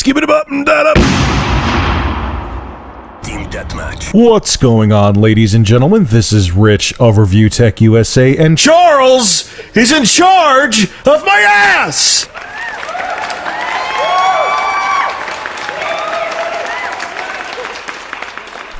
Skip it up and that up. Team Deathmatch. What's going on, ladies and gentlemen? This is Rich of Review Tech USA, and Charles is in charge of my ass!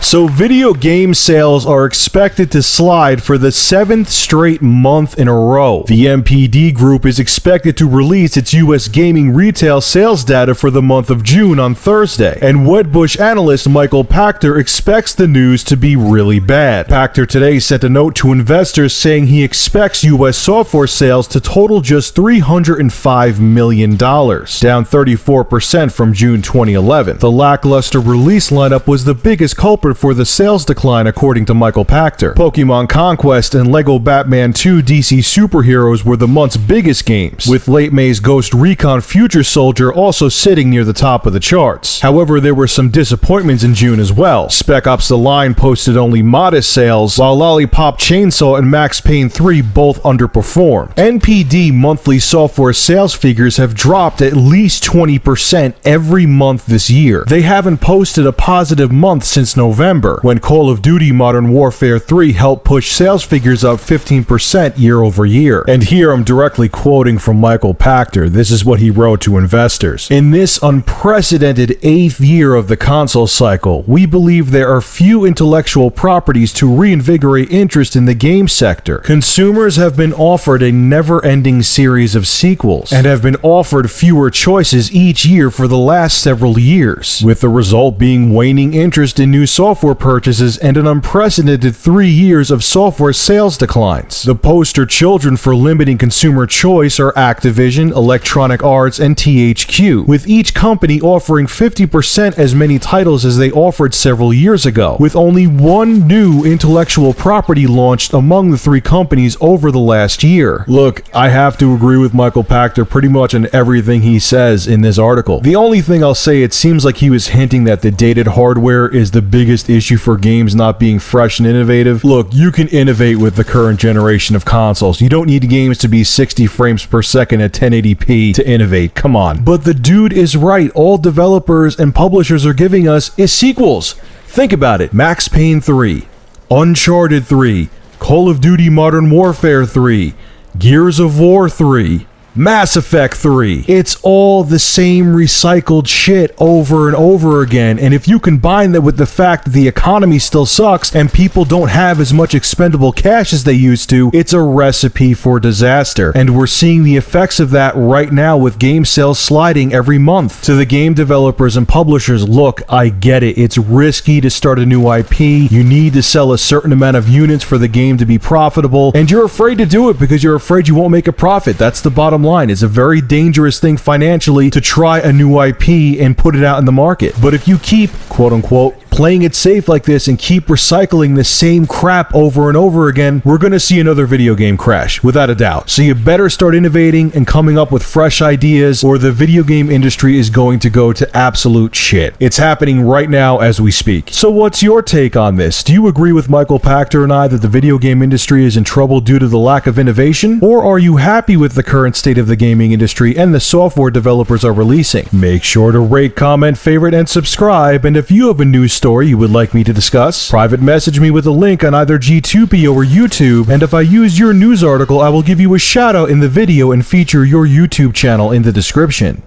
So video game sales are expected to slide for the 7th straight month in a row. The NPD Group is expected to release its US gaming retail sales data for the month of June on Thursday, and Wedbush analyst Michael Pachter expects the news to be really bad. Pachter today sent a note to investors saying he expects US software sales to total just $305 million, down 34% from June 2011. The lackluster release lineup was the biggest culprit for the sales decline, according to Michael Pachter. Pokemon Conquest and Lego Batman 2 DC Superheroes were the month's biggest games, with late May's Ghost Recon Future Soldier also sitting near the top of the charts. However, there were some disappointments in June as well. Spec Ops The Line posted only modest sales, while Lollipop Chainsaw and Max Payne 3 both underperformed. NPD monthly software sales figures have dropped at least 20% every month this year. They haven't posted a positive month since November, when Call of Duty Modern Warfare 3 helped push sales figures up 15% year over year. And here I'm directly quoting from Michael Pachter. This is what he wrote to investors. In this unprecedented 8th year of the console cycle, we believe there are few intellectual properties to reinvigorate interest in the game sector. Consumers have been offered a never-ending series of sequels, and have been offered fewer choices each year for the last several years, with the result being waning interest in new software purchases and an unprecedented 3 years of software sales declines. The poster children for limiting consumer choice are Activision, Electronic Arts, and THQ, with each company offering 50% as many titles as they offered several years ago, with only one new intellectual property launched among the 3 companies over the last year. Look, I have to agree with Michael Pachter pretty much on everything he says in this article. The only thing I'll say, it seems like he was hinting that the dated hardware is the biggest issue for games not being fresh and innovative. Look, you can innovate with the current generation of consoles. You don't need games to be 60 frames per second at 1080p to innovate. Come on. But the dude is right. All developers and publishers are giving us is sequels. Think about it. Max Payne 3, Uncharted 3, Call of Duty Modern Warfare 3, Gears of War 3, Mass Effect 3. It's all the same recycled shit over and over again, and if you combine that with the fact that the economy still sucks and people don't have as much expendable cash as they used to, it's a recipe for disaster. And we're seeing the effects of that right now with game sales sliding every month. To the game developers and publishers, look, I get it. It's risky to start a new IP. You need to sell a certain amount of units for the game to be profitable, and you're afraid to do it because you're afraid you won't make a profit. That's the bottom line. It's a very dangerous thing financially to try a new IP and put it out in the market. But if you keep, quote unquote, playing it safe like this and keep recycling the same crap over and over again, we're going to see another video game crash, without a doubt. So you better start innovating and coming up with fresh ideas, or the video game industry is going to go to absolute shit. It's happening right now as we speak. So what's your take on this? Do you agree with Michael Pachter and I that the video game industry is in trouble due to the lack of innovation? Or are you happy with the current state of the gaming industry and the software developers are releasing? Make sure to rate, comment, favorite, and subscribe. And if you have a news story you would like me to discuss, private message me with a link on either G2P or YouTube, and if I use your news article, I will give you a shout out in the video and feature your YouTube channel in the description.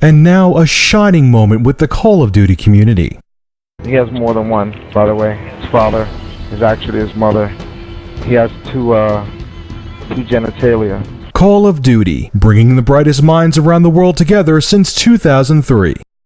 And now a shining moment with the Call of Duty community. He has more than one, by the way. His father is actually his mother. He has two genitalia. Call of Duty, bringing the brightest minds around the world together since 2003.